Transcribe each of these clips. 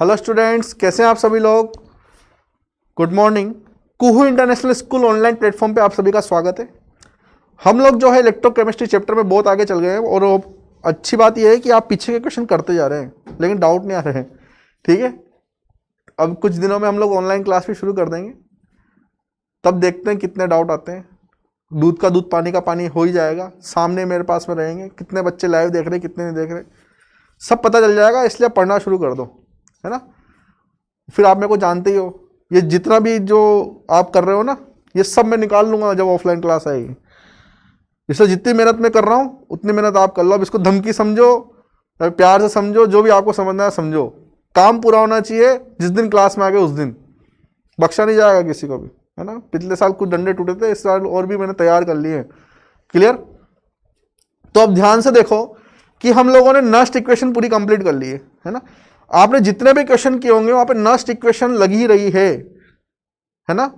Hello students, कैसे हैं आप सभी लोग। Good morning. Kuhu international school online platform पे आप सभी का स्वागत है। हम लोग जो है इलेक्ट्रोकेमिस्ट्री चैप्टर में बहुत आगे चल गए हैं और अच्छी बात यह है कि आप पीछे के क्वेश्चन करते जा रहे हैं लेकिन डाउट नहीं आ रहे हैं। ठीक है, अब कुछ दिनों में हम लोग ऑनलाइन क्लास भी शुरू कर देंगे, तब देखते हैं कितने डाउट आते हैं। दूध का दूध पानी का पानी हो ही जाएगा, सामने मेरे पास में रहेंगे, कितने बच्चे लाइव देख रहे हैं कितने नहीं देख रहे सब पता चल जाएगा। इसलिए पढ़ना शुरू कर दो, है ना। फिर आप मेरे को जानते ही हो, ये जितना भी जो आप कर रहे हो ना, ये सब मैं निकाल लूंगा जब ऑफलाइन क्लास आएगी। इसलिए जितनी मेहनत मैं कर रहा हूँ उतनी मेहनत आप कर लो। अब इसको धमकी समझो या प्यार से समझो, जो भी आपको समझना है समझो। काम पूरा होना चाहिए, जिस दिन क्लास में आ गए उस दिन बख्शा नहीं जाएगा किसी को भी, है ना। पिछले साल कुछ डंडे टूटे थे, इस साल और भी मैंने तैयार कर लिए हैं। क्लियर। तो अब ध्यान से देखो कि हम लोगों ने नस्ट इक्वेशन पूरी कंप्लीट कर ली है ना। आपने जितने भी क्वेश्चन किए होंगे वहां पे नस्ट इक्वेशन लगी रही है ना।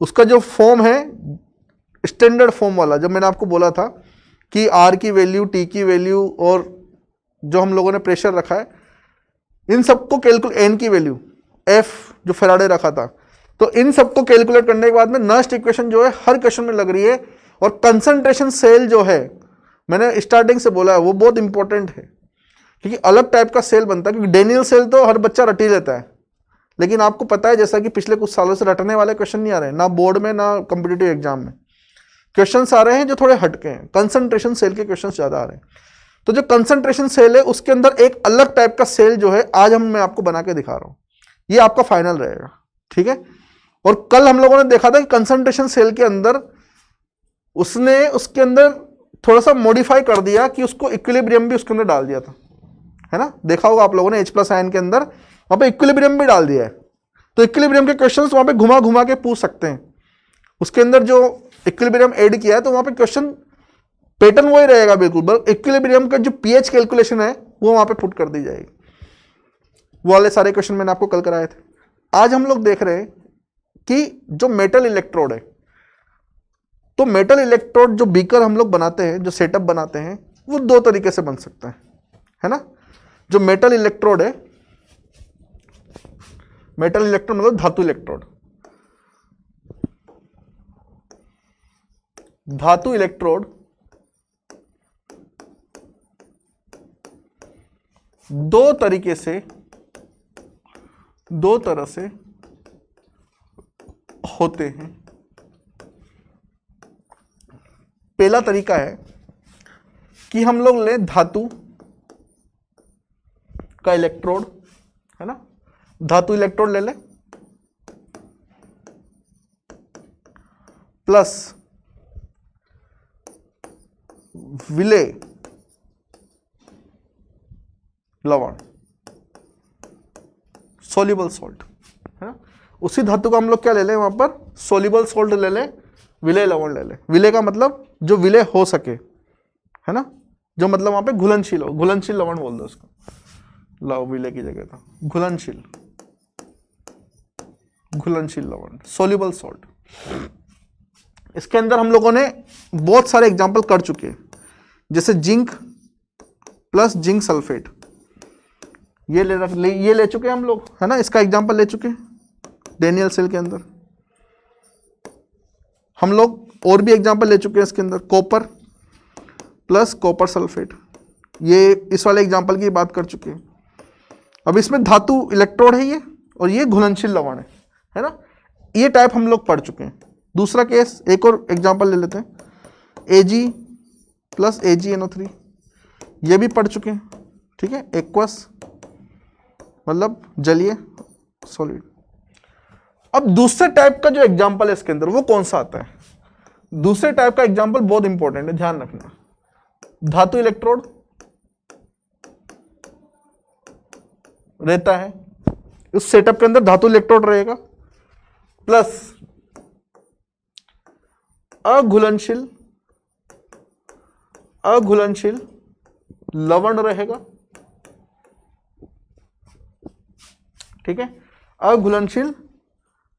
उसका जो फॉर्म है स्टैंडर्ड फॉर्म वाला, जब मैंने आपको बोला था कि आर की वैल्यू, टी की वैल्यू और जो हम लोगों ने प्रेशर रखा है, इन सबको कैलकुलेट, एन की वैल्यू, एफ जो फेराडे रखा था, तो इन सबको कैलकुलेट करने के बाद में नस्ट इक्वेशन जो है हर क्वेश्चन में लग रही है। और कंसंट्रेशन सेल जो है, मैंने स्टार्टिंग से बोला है, वो बहुत इंपॉर्टेंट है क्योंकि अलग टाइप का सेल बनता है। क्योंकि डेनियल सेल तो हर बच्चा रट ही लेता है, लेकिन आपको पता है जैसा कि पिछले कुछ सालों से रटने वाले क्वेश्चन नहीं आ रहे हैं, ना बोर्ड में ना कॉम्पिटिटिव एग्जाम में। क्वेश्चंस आ रहे हैं जो थोड़े हटके हैं, कंसंट्रेशन सेल के क्वेश्चंस ज्यादा आ रहे हैं। तो जो कंसंट्रेशन सेल है उसके अंदर एक अलग टाइप का सेल जो है आज मैं आपको बना के दिखा रहा हूं, ये आपका फाइनल रहेगा। ठीक है। और कल हम लोगों ने देखा था कि कंसंट्रेशन सेल के अंदर उसने उसके अंदर थोड़ा सा मॉडिफाई कर दिया कि उसको इक्विलिब्रियम भी उसके अंदर डाल दिया था, है ना। देखा होगा आप लोगों ने H+ आयन के अंदर वहां पे इक्विलिब्रियम भी डाल दिया है। तो इक्विलिब्रियम के क्वेश्चंस वहां पे घुमा घुमा के पूछ सकते हैं। उसके अंदर जो इक्विलिब्रियम ऐड किया है तो वहां पे क्वेश्चन पैटर्न वही रहेगा बिल्कुल, बस इक्विलिब्रियम का जो पीएच कैलकुलेशन है वो वहां पे पुट कर दी जाएगी। वो वाले सारे क्वेश्चन मैंने आपको कल कराए थे। आज हम लोग देख रहे हैं कि जो मेटल इलेक्ट्रोड है, तो मेटल इलेक्ट्रोड जो बीकर हम लोग बनाते हैं, जो सेटअप बनाते हैं, वो दो तरीके से बन सकता है ना। जो मेटल इलेक्ट्रोड है, मेटल इलेक्ट्रोड मतलब धातु इलेक्ट्रोड, धातु इलेक्ट्रोड दो तरह से होते हैं। पहला तरीका है कि हम लोग ले धातु का इलेक्ट्रोड, है ना, धातु इलेक्ट्रोड ले ले प्लस विलेय लवण, सोल्यूबल सॉल्ट, है ना। उसी धातु का हम लोग क्या ले लें, वहां पर सोल्यूबल सॉल्ट ले लें, विलेय लवण ले लें। विलेय का मतलब जो विलेय हो सके, है ना, जो मतलब वहां पे घुलनशील हो, घुलनशील लवण बोल दो उसको, लाओ विलेय की जगह था घुलनशील लवण, सोल्यूबल सॉल्ट। इसके अंदर हम लोगों ने बहुत सारे एग्जाम्पल कर चुके हैं, जैसे जिंक प्लस जिंक सल्फेट, ये ले चुके हैं हम लोग, है ना। इसका एग्जाम्पल ले चुके हैं डेनियल सेल के अंदर। हम लोग और भी एग्जाम्पल ले चुके हैं इसके अंदर, कॉपर प्लस कॉपर सल्फेट, ये इस वाले एग्जाम्पल की बात कर चुके हैं। अब इसमें धातु इलेक्ट्रोड है ये, और ये घुलनशील लवण है ना। ये टाइप हम लोग पढ़ चुके हैं। दूसरा केस, एक और एग्जाम्पल ले लेते हैं, Ag प्लस AgNO3, ये भी पढ़ चुके हैं। ठीक है। एक्वस मतलब जलीय, सॉलिड। अब दूसरे टाइप का जो एग्जाम्पल है इसके अंदर वो कौन सा आता है। दूसरे टाइप का एग्जाम्पल बहुत इंपॉर्टेंट है, ध्यान रखना। धातु इलेक्ट्रोड रहता है, उस सेटअप के अंदर धातु इलेक्ट्रोड रहेगा प्लस अघुलनशील लवण रहेगा। ठीक है। अघुलनशील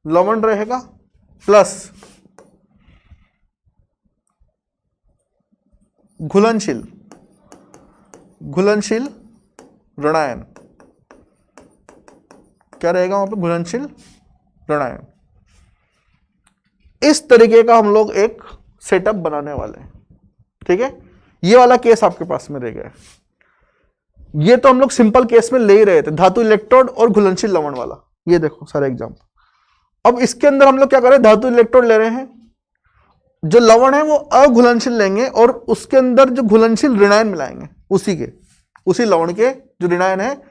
लवण रहेगा प्लस घुलनशील ऋणायन, क्या रहेगा वहां पे? घुलनशील ऋणायन। इस तरीके का हम लोग एक सेटअप बनाने वाले हैं, ठीक है। ये वाला केस आपके पास में रह गया। ये तो हम लोग सिंपल केस में ले ही रहे थे, धातु इलेक्ट्रोड और घुलनशील लवण वाला। ये देखो सारे एग्जाम्पल। अब इसके अंदर हम लोग क्या कर रहे हैं? धातु इलेक्ट्रोड ले रहे हैं, जो लवण है वो अघुलनशील लेंगे और उसके अंदर जो घुलनशील ऋणायन मिलाएंगे, उसी लवण के जो ऋणायन है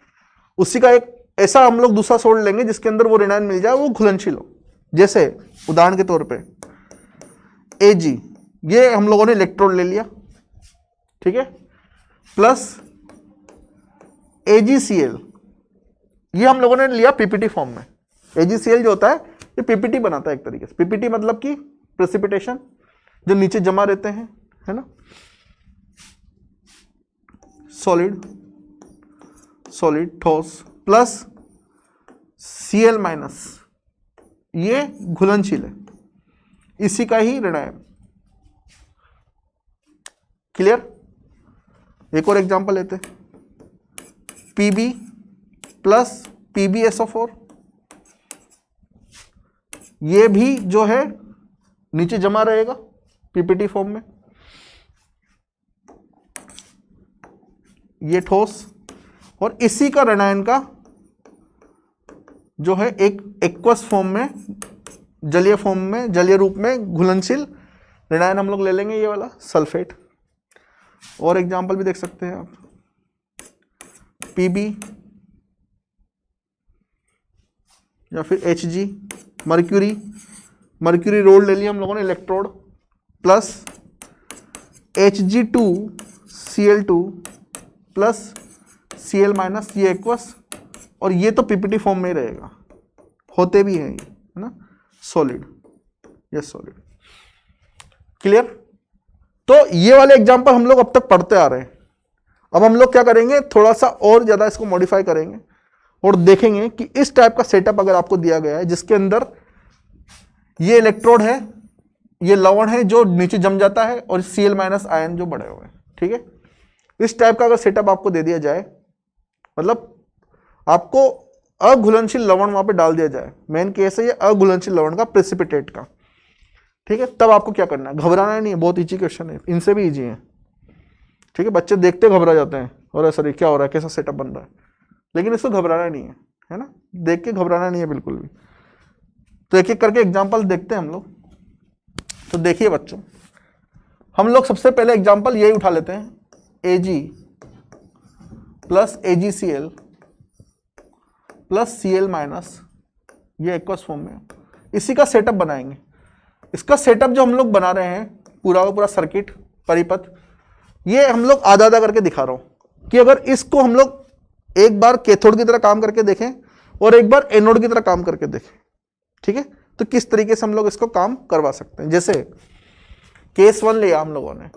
उसी का एक ऐसा हम लोग दूसरा सोल्ड लेंगे जिसके अंदर वो ऋणायन मिल जाए, वो घुलनशील हो। जैसे उदाहरण के तौर पे Ag, ये हम लोगों ने इलेक्ट्रोड ले लिया, ठीक है, प्लस AgCl, ये हम लोगों ने लिया पीपीटी फॉर्म में। AgCl जो होता है ये पीपीटी बनाता है एक तरीके से। पीपीटी मतलब कि प्रेसिपिटेशन, जो नीचे जमा रहते हैं, है ना। सॉलिड ठोस प्लस Cl माइनस, ये घुलनशील है, इसी का ही ऋणायन। क्लियर? एक और एग्जांपल लेते हैं, Pb प्लस PbSO4, ये भी जो है नीचे जमा रहेगा पीपीटी फॉर्म में। ये ठोस, और इसी का ऋणायन का जो है एक एक्वस फॉर्म में, जलीय फॉर्म में, जलीय रूप में घुलनशील ऋणायन हम लोग ले लेंगे, ये वाला सल्फेट। और एग्जांपल भी देख सकते हैं आप, Pb या फिर Hg, मर्क्यूरी रोड ले लिया हम लोगों ने electrode, plus Hg2Cl2 plus Cl minus, ये एक्वस, और ये तो पीपीटी फॉर्म में ही रहेगा, होते भी हैं ये, है ना, सॉलिड, ये सॉलिड। क्लियर? तो ये वाले एग्जांपल हम लोग अब तक पढ़ते आ रहे हैं। अब हम लोग क्या करेंगे, थोड़ा सा और ज्यादा इसको मॉडिफाई करेंगे और देखेंगे कि इस टाइप का सेटअप अगर आपको दिया गया है जिसके अंदर ये इलेक्ट्रोड है, ये लवण है जो नीचे जम जाता है, और Cl माइनस आयन जो बड़े हुए हैं, ठीक है। इस टाइप का अगर सेटअप आपको दे दिया जाए, मतलब आपको अघुलनशील लवण वहां पे डाल दिया जाए, मेन केस है ये अघुलनशील लवण का, प्रेसिपिटेट का, ठीक है, तब आपको क्या करना है? घबराना नहीं है, बहुत इजी क्वेश्चन है, इनसे भी इजी है, ठीक है। बच्चे देखते घबरा जाते हैं, और सर क्या हो रहा है, कैसा सेटअप बन रहा है, लेकिन इसको घबराना नहीं है ना, देख के घबराना नहीं है बिल्कुल भी। तो एक एक करके एग्जाम्पल देखते हैं हम लोग। तो देखिए बच्चों, हम लोग सबसे पहले एग्जाम्पल यही उठा लेते हैं, Ag plus AgCl plus Cl minus, ये एक्वस फॉर्म में, इसी का सेटअप बनाएंगे। इसका सेटअप जो हम लोग बना रहे हैं, पूरा का पूरा सर्किट, परिपथ, ये हम लोग आधा आधा करके दिखा रहा हूं कि अगर इसको हम लोग एक बार कैथोड की तरह काम करके देखें और एक बार एनोड की तरह काम करके देखें, ठीक है, तो किस तरीके से हम लोग इसको काम करवा सकते हैं। जैसे केस 1 लिया हम लोगों ने,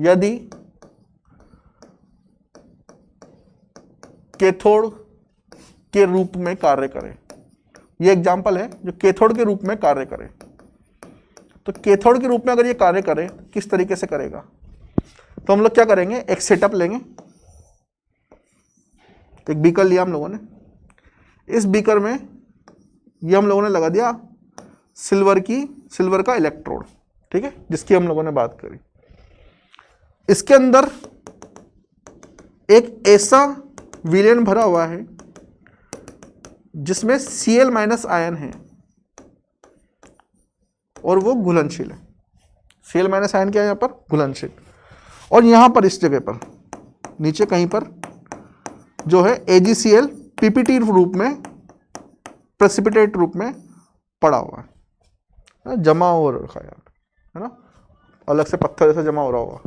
यदि कैथोड के रूप में कार्य करे, ये एग्जाम्पल है जो कैथोड के रूप में कार्य करे, तो कैथोड के रूप में अगर ये कार्य करे किस तरीके से करेगा, तो हम लोग क्या करेंगे, एक सेटअप लेंगे, एक बीकर लिया हम लोगों ने, इस बीकर में ये हम लोगों ने लगा दिया सिल्वर का इलेक्ट्रोड, ठीक है, जिसकी हम लोगों ने बात करी। इसके अंदर एक ऐसा विलयन भरा हुआ है जिसमें Cl माइनस आयन है और वो घुलनशील है। Cl माइनस आयन क्या है यहाँ पर? घुलनशील। और यहाँ पर इस जगह पर नीचे कहीं पर जो है AgCl पीपीटी रूप में, प्रेसिपिटेट रूप में पड़ा हुआ है, जमा हो रखा है ना, अलग से पत्थर जैसा जमा हो रहा होगा,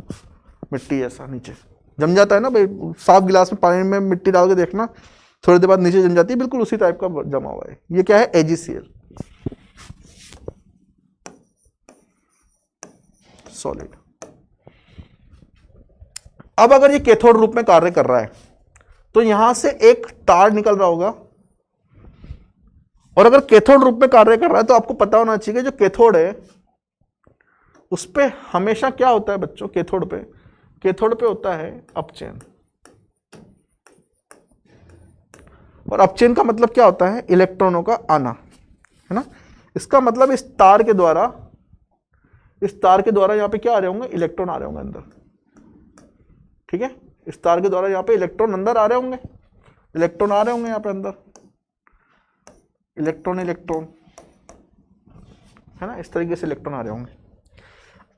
मिट्टी जैसा नीचे जम जाता है ना भाई, साफ गिलास में पानी में मिट्टी डाल के देखना, थोड़ी देर बाद नीचे जम जाती है, बिल्कुल उसी टाइप का जमा हुआ है। ये क्या है? AgCl, solid. अब अगर ये कैथोड रूप में कार्य कर रहा है तो यहां से एक तार निकल रहा होगा, और अगर कैथोड रूप में कार्य कर रहा है तो आपको पता होना चाहिए जो कैथोड है उस पे हमेशा क्या होता है बच्चों, कैथोड पे होता है अपचयन, और अपचेन का मतलब क्या होता है? इलेक्ट्रॉनों का आना, है ना। इसका मतलब इस तार के द्वारा यहाँ पे क्या आ रहे होंगे? इलेक्ट्रॉन आ रहे होंगे अंदर, ठीक है। इस तार के द्वारा यहाँ पे इलेक्ट्रॉन अंदर आ रहे होंगे, इलेक्ट्रॉन आ रहे होंगे यहाँ पे अंदर, इलेक्ट्रॉन है ना, इस तरीके से इलेक्ट्रॉन आ रहे होंगे।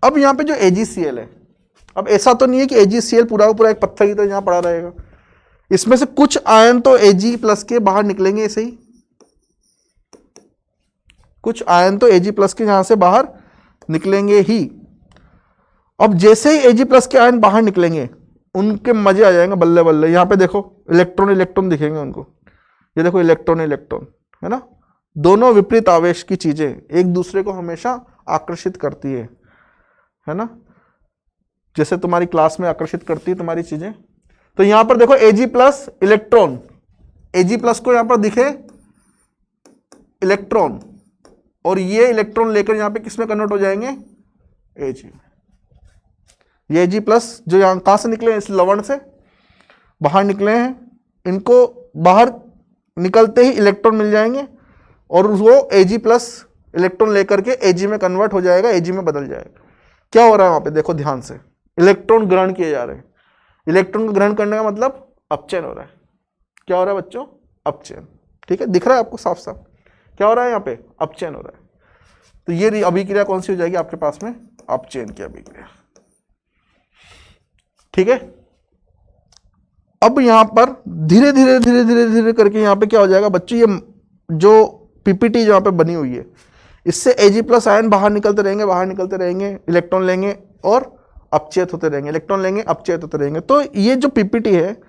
अब यहाँ पे जो AgCl है, अब ऐसा तो नहीं है कि AgCl पूरा का पूरा एक पत्थर की तरह यहाँ पड़ा रहेगा। इसमें से कुछ आयन तो Ag+ के बाहर निकलेंगे ऐसे ही, कुछ आयन तो Ag+ के यहां से बाहर निकलेंगे ही। अब जैसे ही Ag+ के आयन बाहर निकलेंगे उनके मजे आ जाएंगे बल्ले बल्ले। यहाँ पे देखो इलेक्ट्रॉन दिखेंगे उनको, ये देखो इलेक्ट्रॉन है ना। दोनों विपरीत आवेश की चीजें एक दूसरे को हमेशा आकर्षित करती है ना, जैसे तुम्हारी क्लास में आकर्षित करती है तुम्हारी चीजें। तो यहां पर देखो Ag+ इलेक्ट्रॉन, Ag+ को यहां पर दिखे इलेक्ट्रॉन, और ये इलेक्ट्रॉन लेकर यहां पे किसमें कन्वर्ट हो जाएंगे? Ag। ये Ag+ जो यहां कहां से निकले? इस लवण से बाहर निकले हैं, इनको बाहर निकलते ही इलेक्ट्रॉन मिल जाएंगे और वो Ag+ इलेक्ट्रॉन लेकर के Ag में कन्वर्ट हो जाएगा, Ag में बदल जाएगा। क्या हो रहा है वहां पे? देखो ध्यान से, इलेक्ट्रॉन ग्रहण किए जा रहे हैं। इलेक्ट्रॉन को ग्रहण करने का मतलब अपचयन हो रहा है। क्या हो रहा है बच्चों? अपचयन, ठीक है, दिख रहा है आपको साफ साफ क्या हो रहा है यहाँ पे? अपचयन हो रहा है। तो ये अभिक्रिया कौन सी हो जाएगी आपके पास में? अपचयन की अभिक्रिया, ठीक है। अब यहां पर धीरे धीरे करके यहां पे क्या हो जाएगा बच्चों? ये जो पीपीटी जहां पे बनी हुई है, इससे Ag+ आयन बाहर निकलते रहेंगे, इलेक्ट्रॉन लेंगे और अपचयित होते रहेंगे, इलेक्ट्रॉन लेंगे, अपचयित होते रहेंगे। तो ये जो पीपीटी है,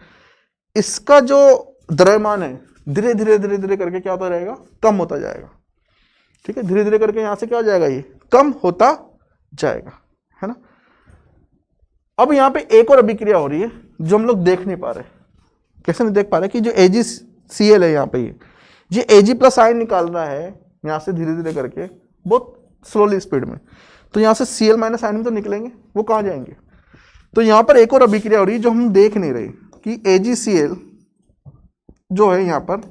इसका जो द्रव्यमान है धीरे धीरे करके क्या होता रहेगा? कम होता जाएगा, ठीक है। धीरे धीरे करके यहां से क्या हो जाएगा? ये कम होता जाएगा, है ना। अब यहां पे एक और अभिक्रिया हो रही है जो हम लोग देख नहीं पा रहे। कैसे नहीं देख पा रहे? कि जो AgCl है यहाँ पे, ये Ag+ आयन निकाल रहा है यहां से धीरे धीरे करके, बहुत स्लोली स्पीड में। तो यहां से Cl- आयन भी तो निकलेंगे, वो कहां जाएंगे? तो यहां पर एक और अभिक्रिया हो रही है जो हम देख नहीं रहे, कि AgCl जो है यहाँ पर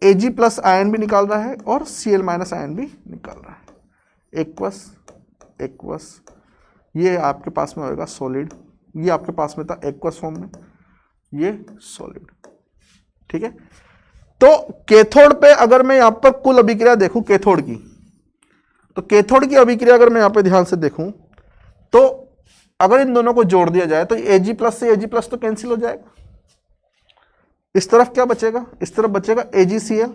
Ag+ आयन भी निकाल रहा है और Cl- आयन भी निकाल रहा है। एक्वस ये आपके पास में होगा सॉलिड, ये आपके पास में था एक्वस फॉर्म में, ये सॉलिड, ठीक है। तो कैथोड पे अगर मैं यहां पर कुल अभिक्रिया देखूं कैथोड की, तो कैथोड की अभिक्रिया अगर मैं यहां पे ध्यान से देखूं, तो अगर इन दोनों को जोड़ दिया जाए तो Ag+ से Ag+ तो कैंसिल हो जाएगा। इस तरफ क्या बचेगा? इस तरफ बचेगा AgCl,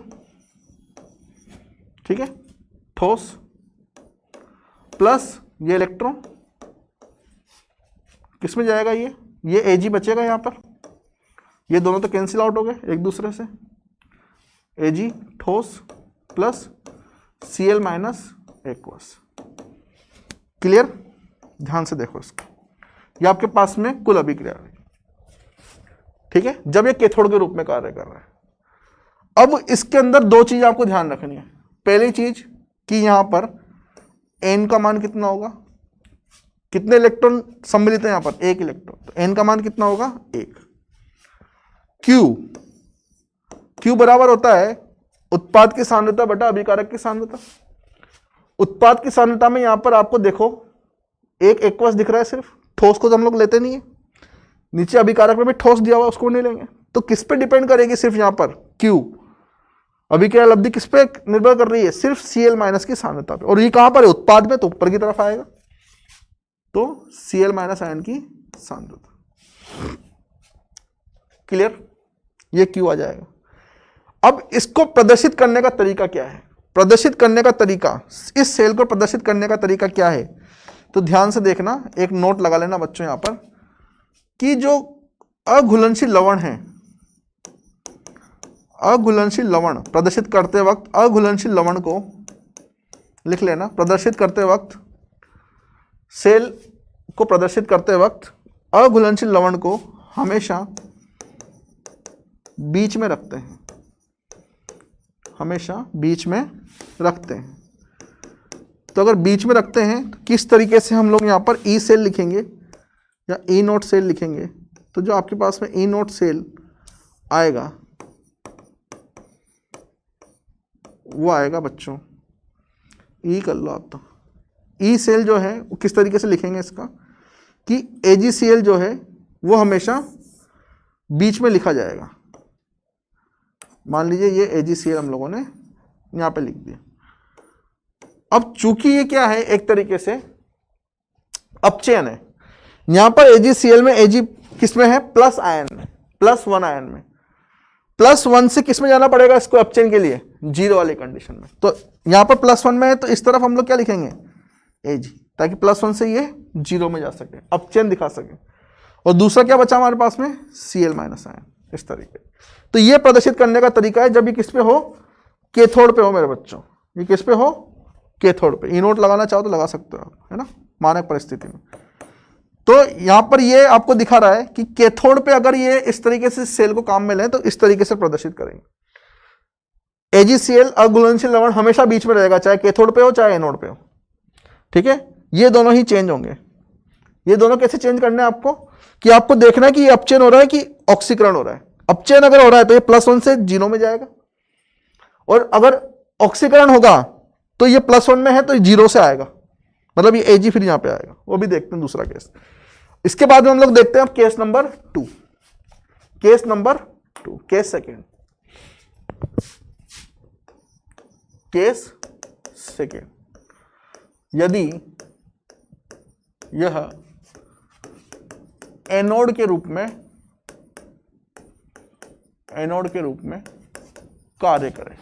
ठीक है, ठोस, प्लस ये इलेक्ट्रॉन किसमें जाएगा? ये Ag बचेगा यहां पर, ये दोनों तो कैंसिल आउट हो गए एक दूसरे से। Ag ठोस प्लस Cl- एक्वस। क्लियर? ध्यान से देखो इसको, ये आपके पास में कुल अभिक्रिया है, ठीक है, जब ये कैथोड के रूप में कार्य कर रहा है। अब इसके अंदर दो चीज आपको ध्यान रखनी है। पहली चीज कि यहां पर N का मान कितना होगा? कितने इलेक्ट्रॉन सम्मिलित है यहां पर? एक इलेक्ट्रॉन, तो N का मान कितना होगा? 1। Q बराबर होता है उत्पाद की सांद्रता बटा अभिकारक की सांद्रता। उत्पाद की सांद्रता में यहां पर आपको देखो एक एक्वस दिख रहा है, सिर्फ ठोस को तो हम लोग लेते नहीं है, नीचे अभिकारक में भी ठोस दिया हुआ उसको नहीं लेंगे। तो किस पे डिपेंड करेगी? सिर्फ यहां पर Q अभिक्रिया लब्धि किस पे निर्भर कर रही है? सिर्फ Cl- की सांद्रता पे। और ये कहां पर है? उत्पाद में, तो ऊपर की तरफ आएगा, तो Cl- आयन की सांद्रता। क्लियर? ये Q आ जाएगा। अब इसको प्रदर्शित करने का तरीका क्या है? प्रदर्शित करने का तरीका, इस सेल को प्रदर्शित करने का तरीका क्या है? तो ध्यान से देखना, एक नोट लगा लेना बच्चों यहां पर, कि जो अघुलनशील लवण है, अघुलनशील लवण प्रदर्शित करते वक्त, अघुलनशील लवण को लिख लेना। प्रदर्शित करते वक्त, सेल को प्रदर्शित करते वक्त अघुलनशील लवण को हमेशा बीच में रखते हैं, हमेशा बीच में रखते हैं। तो अगर बीच में रखते हैं तो किस तरीके से हम लोग यहाँ पर ई सेल लिखेंगे या ई नोट सेल लिखेंगे? तो जो आपके पास में ई नोट सेल आएगा वो आएगा बच्चों ई, कर लो आप। तो ई सेल जो है वो किस तरीके से लिखेंगे इसका कि AgCl जो है वो हमेशा बीच में लिखा जाएगा। मान लीजिए ये AgCl हम लोगों ने यहाँ पे लिख दिया। अब चूंकि ये क्या है, एक तरीके से अपचयन है, यहाँ पर AgCl में Ag किस में है, प्लस आयन में, +1 आयन में। +1 से किस में जाना पड़ेगा इसको अपचयन के लिए, 0 वाली कंडीशन में। तो यहाँ पर +1 में है तो इस तरफ हम लोग क्या लिखेंगे, Ag, ताकि +1 से ये 0 में जा सके, अपचयन दिखा सके। और दूसरा क्या बचा हमारे पास में, Cl- आयन, इस तरीके। तो ये प्रदर्शित करने का तरीका है जब ये किस पे हो, कैथोड पे हो मेरे बच्चों। ये किस पे हो, कैथोड पे। ई नोट लगाना चाहो तो लगा सकते हो आप, है ना, मानक परिस्थिति में। तो यहां पर ये आपको दिखा रहा है कि कैथोड पे अगर ये इस तरीके से सेल को काम में लें तो इस तरीके से प्रदर्शित करेंगे। AgCl अघुलनशील लवण हमेशा बीच में रहेगा, चाहे कैथोड पे हो चाहे एनोड पे हो, ठीक है। ये दोनों ही चेंज होंगे। ये दोनों कैसे चेंज करने हैं आपको, कि आपको देखना है कि ये अपचयन हो रहा है कि ऑक्सीकरण हो रहा है। अपचयन अगर हो रहा है तो ये +1 से 0 में जाएगा, और अगर ऑक्सीकरण होगा तो ये +1 में है तो 0 से आएगा, मतलब ये Ag फिर यहां पे आएगा। वो भी देखते हैं दूसरा केस। इसके बाद में हम लोग देखते हैं अब case number 2। Case number 2, case second, case second. यदि यह एनोड के रूप में कार्य करे,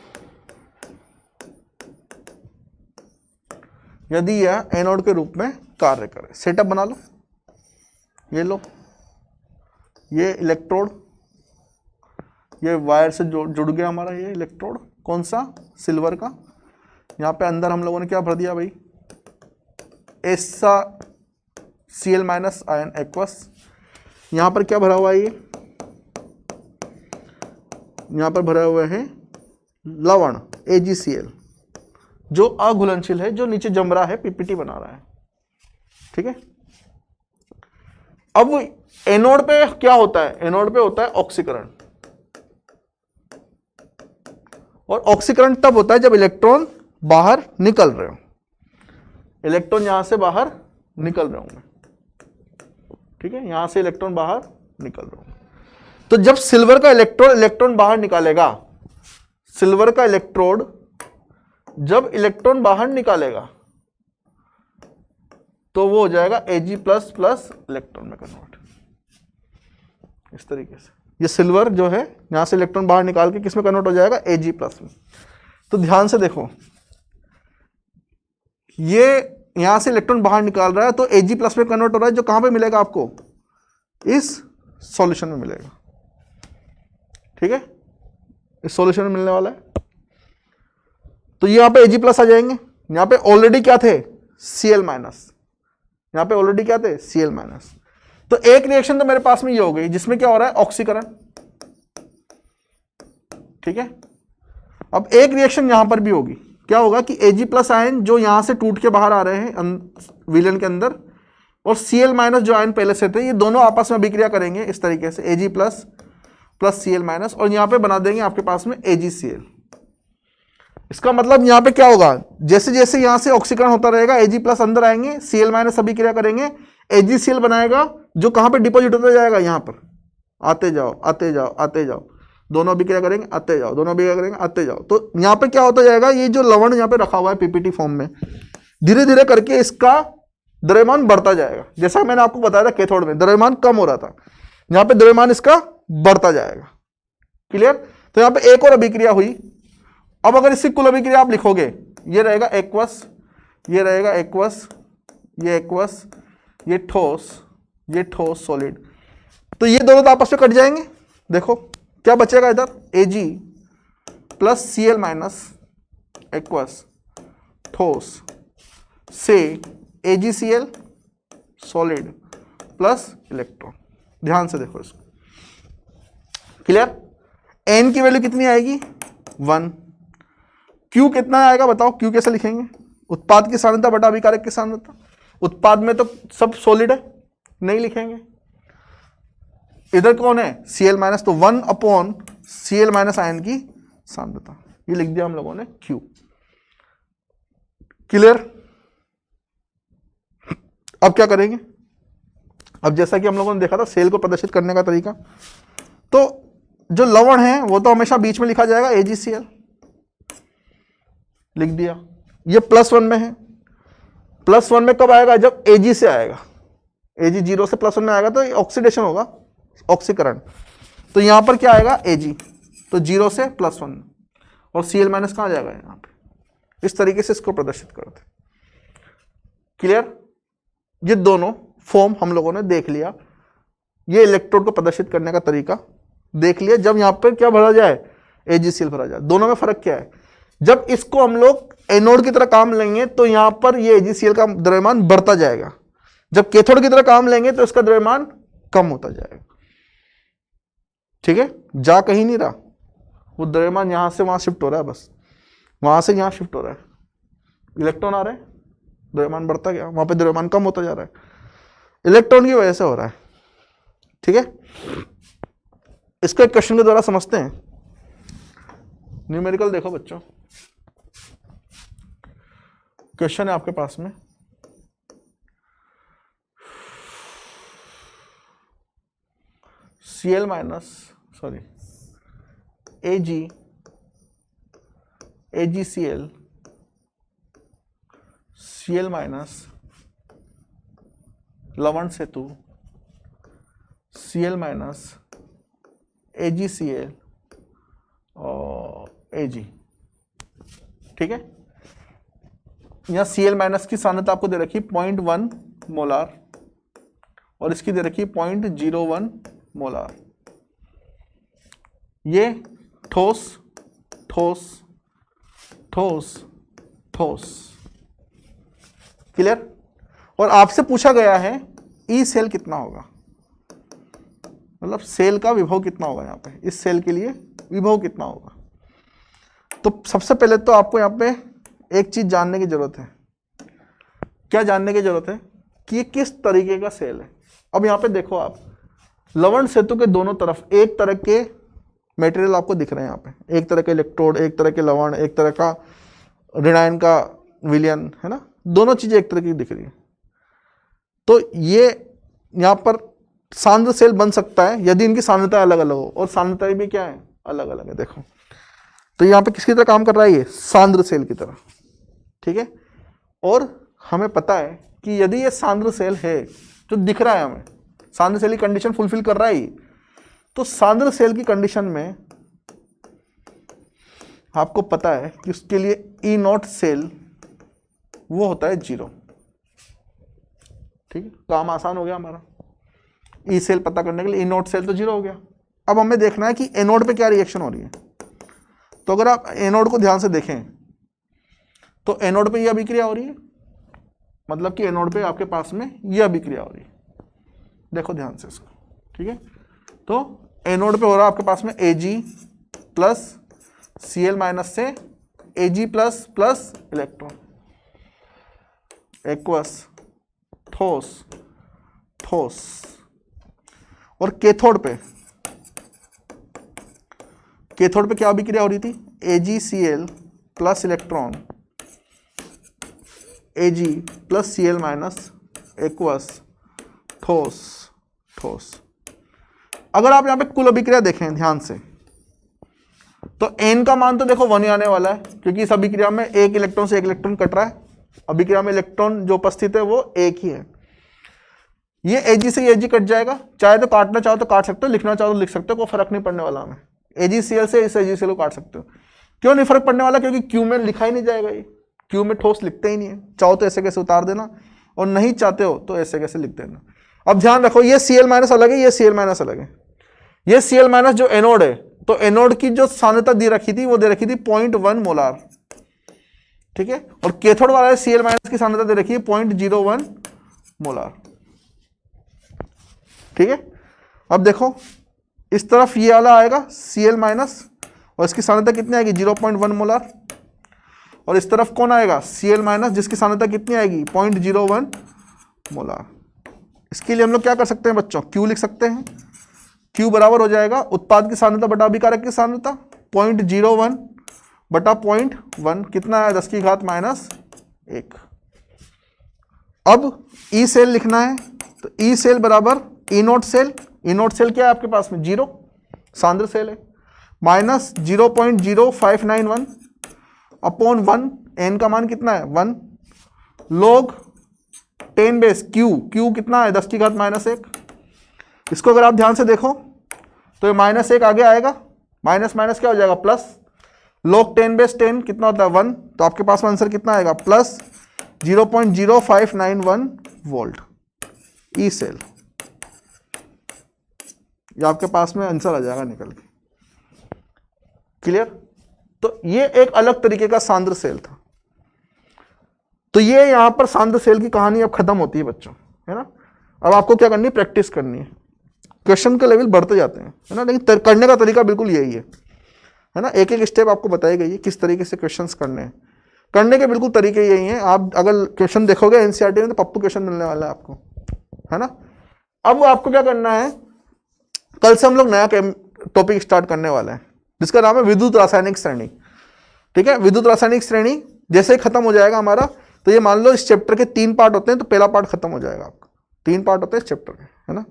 यदि यह एनोड के रूप में कार्य करे। सेटअप बना लो, ये लो, ये इलेक्ट्रोड, ये वायर से जुड़ गया हमारा ये इलेक्ट्रोड, कौन सा, सिल्वर का। यहाँ पे अंदर हम लोगों ने क्या भर दिया भाई, ऐसा Cl- आयन एक्वस। यहाँ पर क्या भरा हुआ है, ये यहाँ पर भरा हुआ है लवण AgCl, जो अघुलनशील है, जो नीचे जम रहा है, पीपीटी बना रहा है, ठीक है। अब एनोड पे क्या होता है, एनोड पे होता है ऑक्सीकरण, और ऑक्सीकरण तब होता है जब इलेक्ट्रॉन बाहर निकल रहे हो, इलेक्ट्रॉन यहां से बाहर निकल रहे होंगे, ठीक है, यहां से इलेक्ट्रॉन बाहर निकल रहे होंगे। तो जब सिल्वर का इलेक्ट्रॉन बाहर निकालेगा, सिल्वर का इलेक्ट्रोड जब इलेक्ट्रॉन बाहर निकालेगा तो वो हो जाएगा Ag++ इलेक्ट्रॉन में कन्वर्ट, इस तरीके से। ये सिल्वर जो है यहां से इलेक्ट्रॉन बाहर निकाल के किस में कन्वर्ट हो जाएगा, Ag+ में। तो ध्यान से देखो, ये यहां से इलेक्ट्रॉन बाहर निकाल रहा है तो Ag+ में कन्वर्ट हो रहा है, जो कहां पे मिलेगा आपको, इस सॉल्यूशन में मिलेगा, ठीक है, इस सॉल्यूशन में मिलने वाला है। तो यहां पे Ag+ आ जाएंगे, यहां पे ऑलरेडी क्या थे, Cl-, यहां पे ऑलरेडी क्या थे, Cl-। तो एक रिएक्शन तो मेरे पास में ये हो गई जिसमें क्या हो रहा है, ऑक्सीकरण, ठीक है। अब एक रिएक्शन यहां पर भी होगी, क्या होगा कि Ag+ आयन जो यहां से टूट के बाहर आ रहे हैं विलेन के अंदर, और Cl- जो आयन पहले से थे, ये दोनों आपस में अभिक्रिया करेंगे इस तरीके से, Ag+ + Cl-, और यहां पे बना देंगे आपके पास में AgCl। इसका मतलब यहां पे क्या होगा, जैसे जैसे यहां से ऑक्सीकरण होता रहेगा, Ag+ अंदर आएंगे, Cl- अभिक्रिया करेंगे, AgCl बनाएगा, जो कहां पे डिपॉजिट होता जाएगा, यहां पर आते जाओ आते जाओ आते जाओ, दोनों अभिक्रिया करेंगे, आते जाओ, दोनों अभिक्रिया करेंगे, आते जाओ। तो यहां पे क्या होता जाएगा, ये जो लवण यहां पे रखा हुआ है पीपीटी फॉर्म में, धीरे धीरे करके इसका द्रव्यमान बढ़ता जाएगा। जैसा मैंने आपको बताया था कैथोड में द्रव्यमान कम हो रहा था, यहां पे द्रव्यमान इसका बढ़ता जाएगा, क्लियर। तो यहां पे एक और अभिक्रिया हुई। अब अगर इसकी कुल अभिक्रिया आप लिखोगे, ये रहेगा एक्वस, ये रहेगा एक्वस, ये एक्वस, ये ठोस सॉलिड। तो ये दोनों तो आपस में कट जाएंगे। देखो क्या बचेगा इधर, Ag+ Cl- एक्वस ठोस से AgCl सॉलिड प्लस इलेक्ट्रॉन। ध्यान से देखो इसको, क्लियर। N की वैल्यू कितनी आएगी, 1। Q कितना आएगा बताओ, Q कैसे लिखेंगे, उत्पाद की सांद्रता बटा अभिकारक की सांद्रता। उत्पाद में तो सब सॉलिड है, नहीं लिखेंगे। इधर कौन है, Cl-, तो 1/Cl- आयन की सांद्रता। ये लिख दिया हम लोगों ने Q। क्लियर? अब क्या करेंगे? अब जैसा कि हम लोगों ने देखा था सेल को प्रदर्शित करने का तरीका, तो जो लवण है वो तो हमेशा बीच में लिखा जाएगा AgCl, लिख दिया। ये +1 में है, +1 में कब आएगा? जब Ag से आएगा। Ag 0 से +1 में आएगा तो ऑक्सीडेशन होगा, ऑक्सीकरण। तो यहां पर क्या आएगा? Ag, तो 0 से +1, और Cl- कहां जाएगा? यहां पे। इस तरीके से इसको प्रदर्शित करते। क्लियर? ये दोनों फॉर्म हम लोगों ने देख लिया, ये इलेक्ट्रोड को प्रदर्शित करने का तरीका देख लिया। जब यहां पर क्या भरा जाए? AgCl भरा जाए। दोनों में फर्क क्या है? जब इसको हम लोग एनोड की तरह काम लेंगे तो यहां पर ये AgCl का द्रव्यमान बढ़ता जाएगा, जब कैथोड की तरह काम लेंगे तो इसका द्रव्यमान कम होता जाएगा। ठीक है? जा कहीं नहीं रहा, वो द्रव्यमान यहां से वहां शिफ्ट हो रहा है, बस वहां से यहां शिफ्ट हो रहा है। इलेक्ट्रॉन आ रहे हैं, द्रव्यमान बढ़ता गया, वहां पे द्रव्यमान कम होता जा रहा है, इलेक्ट्रॉन की वजह से हो रहा है। ठीक है? इसको एक क्वेश्चन के द्वारा समझते हैं। न्यूमेरिकल देखो बच्चों, क्वेश्चन है आपके पास में, AgCl Cl माइनस लवण सेतु Cl माइनस AgCl और Ag। ठीक है? यहां Cl- की सांद्रता आपको दे रखी 0.1 मोलार और इसकी दे रखी 0.01 मोलार। ये ठोस ठोस ठोस ठोस। क्लियर? और आपसे पूछा गया है ई सेल कितना होगा, मतलब सेल का विभव कितना होगा। यहां पे इस सेल के लिए विभव कितना होगा। तो सबसे पहले तो आपको यहां पे एक चीज जानने की जरूरत है। क्या जानने की जरूरत है? कि ये किस तरीके का सेल है। अब यहां पे देखो आप, लवण सेतु के दोनों तरफ एक तरह के मटेरियल आपको दिख रहे हैं। यहाँ पे एक तरह के इलेक्ट्रोड, एक तरह के लवण, एक तरह का ऋणायन का विलयन, है ना, दोनों चीजें एक तरह की दिख रही है। तो ये यहाँ पर सांद्र सेल बन सकता है यदि इनकी सांद्रता अलग अलग हो, और सांद्रता भी क्या है? अलग अलग है। देखो तो यहाँ पे किसकी तरह काम कर रहा है? ये सांद्र सेल की तरह। ठीक है? और हमें पता है कि यदि ये सांद्र सेल है, जो दिख रहा है हमें, सांद्र सेल की कंडीशन फुलफिल कर रहा है, तो सांद्र सेल की कंडीशन में आपको पता है कि उसके लिए E0 सेल वो होता है 0। ठीक है? काम आसान हो गया हमारा। ई सेल पता करने के लिए E0 सेल तो 0 हो गया। अब हमें देखना है कि एनोड पे क्या रिएक्शन हो रही है। तो अगर आप एनोड को ध्यान से देखें तो एनोड पे यह अभिक्रिया हो रही है, मतलब कि एनोड पे आपके पास में यह अभिक्रिया हो रही है। देखो ध्यान से इसको। ठीक है? तो एनोड पे हो रहा है आपके पास में Ag प्लस Cl- से Ag plus plus electron, aqueous ठोस ठोस। और कैथोड पे क्या अभिक्रिया हो रही थी? AgCl plus electron, Ag plus Cl- aqueous ठोस ठोस। अगर आप यहां पे कुल अभिक्रिया देखें ध्यान से, तो n का मान तो देखो 1 ही आने वाला है, क्योंकि इस अभिक्रिया में एक इलेक्ट्रॉन से एक इलेक्ट्रॉन कट रहा है। अभिक्रिया में इलेक्ट्रॉन जो उपस्थित है वो एक ही है। ये Ag से Ag कट जाएगा, चाहे तो काटना चाहो तो काट सकते हो, लिखना चाहो तो लिख सकते हो, कोई फर्क नहीं पड़ने वाला हमें। AgCl से इस AgCl को काट सकते हो। क्यों नहीं फर्क पड़ने वाला? क्योंकि Q में लिखा ही नहीं जाएगा। ये Q में ठोस लिखते ही नहीं है। चाहो तो ऐसे कैसे उतार देना, और नहीं चाहते हो तो ऐसे कैसे लिख देना। अब ध्यान रखो, ये Cl- अलग है, ये Cl- अलग है। ये Cl- जो एनोड है, तो एनोड की जो सांद्रता दे रखी थी वो दे रखी थी 0.1 मोलार। ठीक है? और कैथोड वाला Cl- की सांद्रता दे रखी है 0.01 मोलार। ठीक है? अब देखो इस तरफ ये वाला आएगा Cl- और इसकी सांद्रता कितनी आएगी? 0.1 मोलार। और इस तरफ कौन आएगा? Cl- जिसकी सांद्रता कितनी आएगी? 0.01 मोलार। इसके लिए हम लोग क्या कर सकते हैं बच्चों? Q लिख सकते हैं। Q बराबर हो जाएगा उत्पाद की सांद्रता बटा अभिकारक की सांद्रता 0.01 बटा 0.1 कितना है 10 की घात -1। अब ई सेल लिखना है तो ई सेल बराबर ई नोट सेल। ई नोट सेल क्या है आपके पास में 0 सांद्र सेल है, माइनस 0.0591 अपॉन 1, एन का मान कितना है 1 log 10 बेस क्यू, क्यू कितना है 10 की घात -1। इसको अगर आप ध्यान से देखो तो ये -1 आगे आएगा, माइनस माइनस क्या हो जाएगा प्लस, log 10 बेस 10 कितना होता है 1, तो आपके पास में आंसर कितना आएगा प्लस 0.0591 वोल्ट ई सेल। ये आपके पास में आंसर आ जाएगा निकल के। क्लियर? तो ये एक अलग तरीके का सांद्र सेल था। तो ये यहां पर सांद्र सेल की कहानी अब खत्म होती है बच्चों, है ना। अब आपको क्या करनी है, प्रैक्टिस करनी है। क्वेश्चन के लेवल बढ़ते जाते हैं, है ना, लेकिन करने का तरीका बिल्कुल यही है ना। एक एक स्टेप आपको बताई गई है किस तरीके से क्वेश्चंस करने हैं, करने के बिल्कुल तरीके यही हैं। आप अगर क्वेश्चन देखोगे एनसीईआरटी में तो पप्पू क्वेश्चन मिलने वाला है आपको, है ना। अब आपको क्या करना है, कल से हम लोग नया टॉपिक स्टार्ट करने वाले हैं जिसका नाम है विद्युत रासायनिक श्रेणी। ठीक है, विद्युत रासायनिक श्रेणी जैसे ही खत्म हो जाएगा हमारा, तो ये मान लो इस चैप्टर के 3 पार्ट होते हैं, तो पहला पार्ट खत्म हो जाएगा आपका। 3 पार्ट होते हैं इस चैप्टर के, है ना।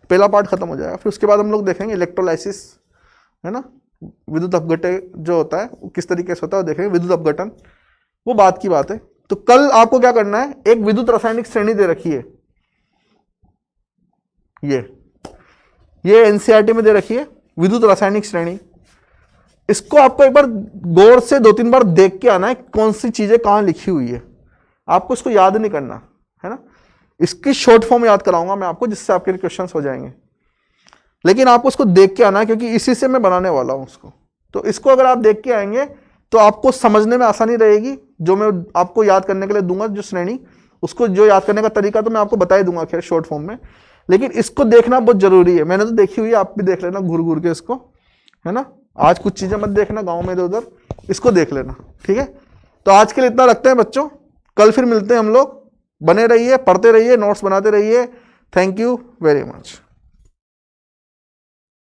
पहला पार्ट खत्म हो जाएगा, फिर उसके बाद हम लोग देखेंगे इलेक्ट्रोलाइसिस, है ना, विद्युत अपघटन जो होता है वो किस तरीके से होता है देखेंगे, विद्युत अपघटन, वो बात की बात है। तो कल आपको क्या करना है, एक विद्युत रासायनिक श्रेणी दे रखी है, ये एनसीईआरटी में दे रखी है विद्युत रासायनिक श्रेणी। इसको आपको एक बार गौर से 2-3 बार देख के आना है कौन सी चीजें कहां लिखी हुई है। आपको इसको याद नहीं करना, है ना। इसकी शॉर्ट फॉर्म याद कराऊंगा मैं आपको, जिससे आपके क्वेश्चंस हो जाएंगे, लेकिन आपको उसको देख के आना है क्योंकि इसी से मैं बनाने वाला हूं उसको। तो इसको अगर आप देख के आएंगे तो आपको समझने में आसानी रहेगी। जो मैं आपको याद करने के लिए दूंगा जो श्रेणी, उसको जो याद करने का तरीका तो मैं आपको बता ही दूंगा खैर शॉर्ट फॉर्म में, लेकिन इसको देखना बहुत जरूरी है। मैंने तो देखी हुई है, आप भी देख लेना घूर घूर के इसको, है ना। आज कुछ चीजें मत देखना गांव में इधर उधर, इसको देख लेना, ठीक है। तो आज के लिए इतना रखते हैं बच्चों, कल फिर मिलते हैं हम लोग। बने रहिए, पढ़ते रहिए, नोट्स बनाते रहिए। Thank you very much.